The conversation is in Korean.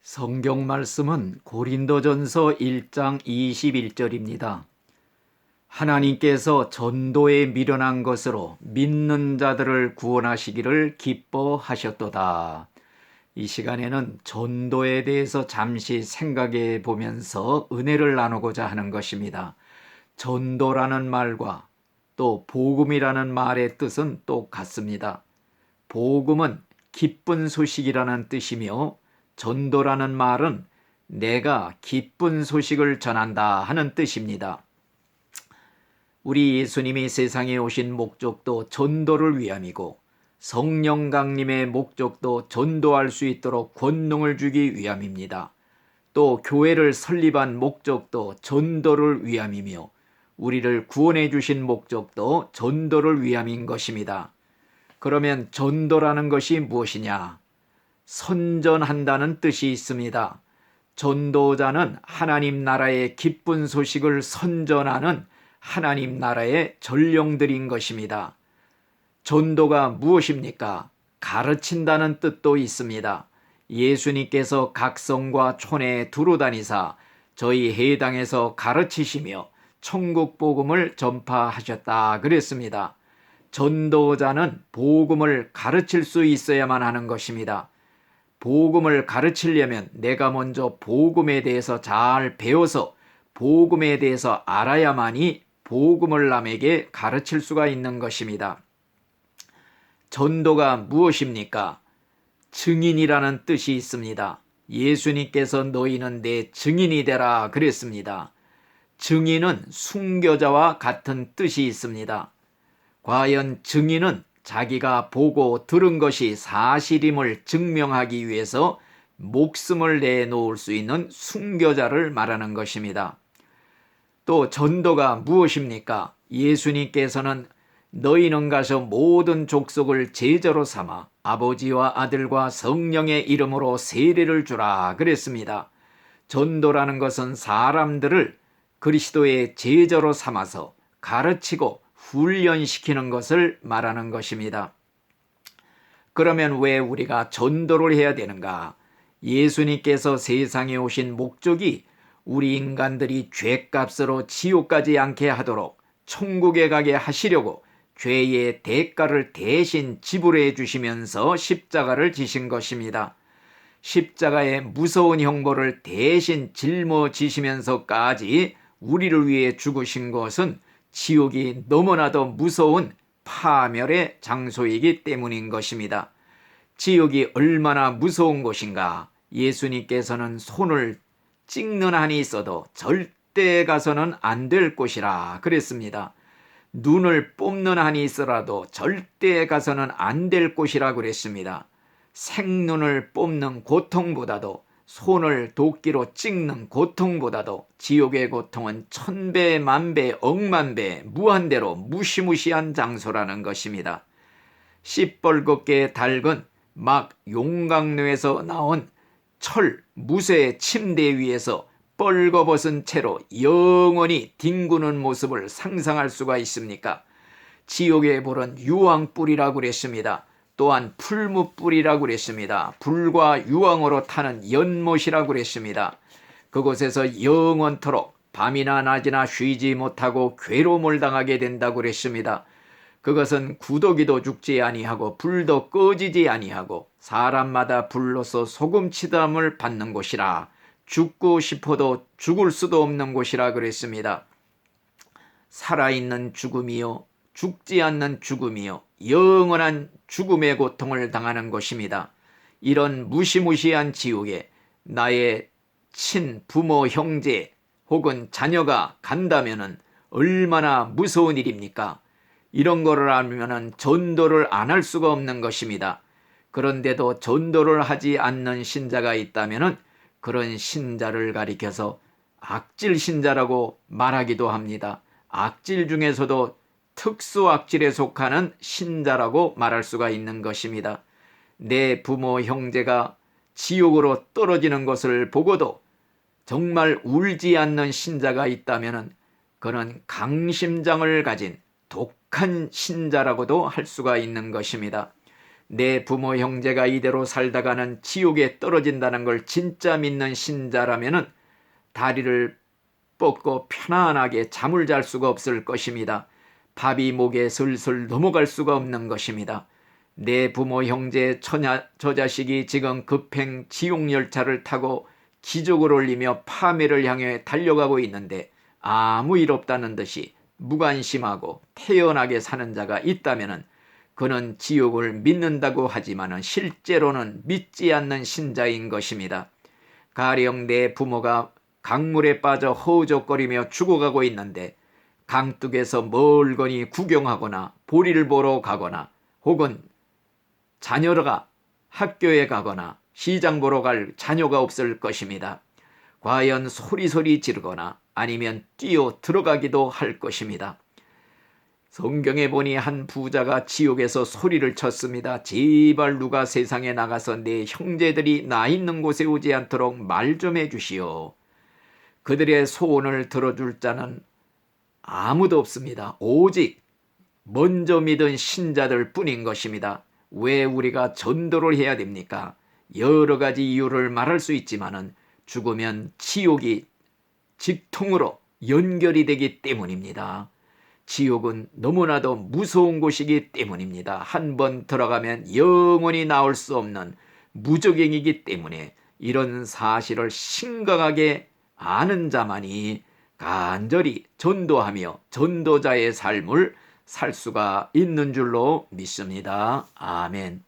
성경 말씀은 고린도전서 1장 21절입니다. 하나님께서 전도에 미련한 것으로 믿는 자들을 구원하시기를 기뻐하셨도다. 이 시간에는 전도에 대해서 잠시 생각해 보면서 은혜를 나누고자 하는 것입니다. 전도라는 말과 또 복음이라는 말의 뜻은 똑같습니다. 복음은 기쁜 소식이라는 뜻이며 전도라는 말은 내가 기쁜 소식을 전한다 하는 뜻입니다. 우리 예수님이 세상에 오신 목적도 전도를 위함이고 성령 강림의 목적도 전도할 수 있도록 권능을 주기 위함입니다. 또 교회를 설립한 목적도 전도를 위함이며 우리를 구원해 주신 목적도 전도를 위함인 것입니다. 그러면 전도라는 것이 무엇이냐? 선전한다는 뜻이 있습니다. 전도자는 하나님 나라의 기쁜 소식을 선전하는 하나님 나라의 전령들인 것입니다. 전도가 무엇입니까? 가르친다는 뜻도 있습니다. 예수님께서 각 성과 촌에 두루 다니사 저희 해당에서 가르치시며 천국 복음을 전파하셨다 그랬습니다. 전도자는 복음을 가르칠 수 있어야만 하는 것입니다. 복음을 가르치려면 내가 먼저 복음에 대해서 잘 배워서 복음에 대해서 알아야만이 복음을 남에게 가르칠 수가 있는 것입니다. 전도가 무엇입니까? 증인이라는 뜻이 있습니다. 예수님께서 너희는 내 증인이 되라 그랬습니다. 증인은 순교자와 같은 뜻이 있습니다. 과연 증인은 자기가 보고 들은 것이 사실임을 증명하기 위해서 목숨을 내놓을 수 있는 순교자를 말하는 것입니다. 또 전도가 무엇입니까? 예수님께서는 너희는 가서 모든 족속을 제자로 삼아 아버지와 아들과 성령의 이름으로 세례를 주라 그랬습니다. 전도라는 것은 사람들을 그리스도의 제자로 삼아서 가르치고 훈련시키는 것을 말하는 것입니다. 그러면 왜 우리가 전도를 해야 되는가? 예수님께서 세상에 오신 목적이 우리 인간들이 죄값으로 지옥 가지 않게 하도록 천국에 가게 하시려고 죄의 대가를 대신 지불해 주시면서 십자가를 지신 것입니다. 십자가의 무서운 형벌을 대신 짊어지시면서까지 우리를 위해 죽으신 것은 지옥이 너무나도 무서운 파멸의 장소이기 때문인 것입니다. 지옥이 얼마나 무서운 곳인가? 예수님께서는 손을 찍는 한이 있어도 절대 가서는 안 될 곳이라 그랬습니다. 눈을 뽑는 한이 있어라도 절대 가서는 안 될 곳이라 그랬습니다. 생눈을 뽑는 고통보다도 손을 도끼로 찍는 고통보다도 지옥의 고통은 천배, 만배, 억만배, 무한대로 무시무시한 장소라는 것입니다. 시뻘겋게 닳은 막 용광로에서 나온 철 무쇠 침대 위에서 뻘거벗은 채로 영원히 뒹구는 모습을 상상할 수가 있습니까? 지옥의 불은 유황불이라고 그랬습니다. 또한 풀무불이라고 그랬습니다. 불과 유황으로 타는 연못이라고 그랬습니다. 그곳에서 영원토록 밤이나 낮이나 쉬지 못하고 괴로움을 당하게 된다고 그랬습니다. 그것은 구더기도 죽지 아니하고 불도 꺼지지 아니하고 사람마다 불로서 소금치담을 받는 곳이라 죽고 싶어도 죽을 수도 없는 곳이라 그랬습니다. 살아있는 죽음이요 죽지 않는 죽음이요 영원한 죽음의 고통을 당하는 것입니다. 이런 무시무시한 지옥에 나의 친부모 형제 혹은 자녀가 간다면은 얼마나 무서운 일입니까? 이런 거를 알면은 전도를 안 할 수가 없는 것입니다. 그런데도 전도를 하지 않는 신자가 있다면은 그런 신자를 가리켜서 악질 신자라고 말하기도 합니다. 악질 중에서도 특수 악질에 속하는 신자라고 말할 수가 있는 것입니다. 내 부모 형제가 지옥으로 떨어지는 것을 보고도 정말 울지 않는 신자가 있다면 그는 강심장을 가진 독한 신자라고도 할 수가 있는 것입니다. 내 부모 형제가 이대로 살다가는 지옥에 떨어진다는 걸 진짜 믿는 신자라면은 다리를 뻗고 편안하게 잠을 잘 수가 없을 것입니다. 밥이 목에 슬슬 넘어갈 수가 없는 것입니다. 내 부모 형제 저 자식이 지금 급행 지옥열차를 타고 기적을 올리며 파멸을 향해 달려가고 있는데 아무 일 없다는 듯이 무관심하고 태연하게 사는 자가 있다면 그는 지옥을 믿는다고 하지만 실제로는 믿지 않는 신자인 것입니다. 가령 내 부모가 강물에 빠져 허우적거리며 죽어가고 있는데 강둑에서 멀거니 구경하거나 볼일 보러 가거나 혹은 자녀가 학교에 가거나 시장 보러 갈 자녀가 없을 것입니다. 과연 소리소리 지르거나 아니면 뛰어 들어가기도 할 것입니다. 성경에 보니 한 부자가 지옥에서 소리를 쳤습니다. 제발 누가 세상에 나가서 내 형제들이 나 있는 곳에 오지 않도록 말 좀 해주시오. 그들의 소원을 들어줄 자는 아무도 없습니다. 오직 먼저 믿은 신자들 뿐인 것입니다. 왜 우리가 전도를 해야 됩니까? 여러 가지 이유를 말할 수 있지만은 죽으면 지옥이 직통으로 연결이 되기 때문입니다. 지옥은 너무나도 무서운 곳이기 때문입니다. 한번 들어가면 영원히 나올 수 없는 무적행이기 때문에 이런 사실을 심각하게 아는 자만이 간절히 전도하며 전도자의 삶을 살 수가 있는 줄로 믿습니다. 아멘.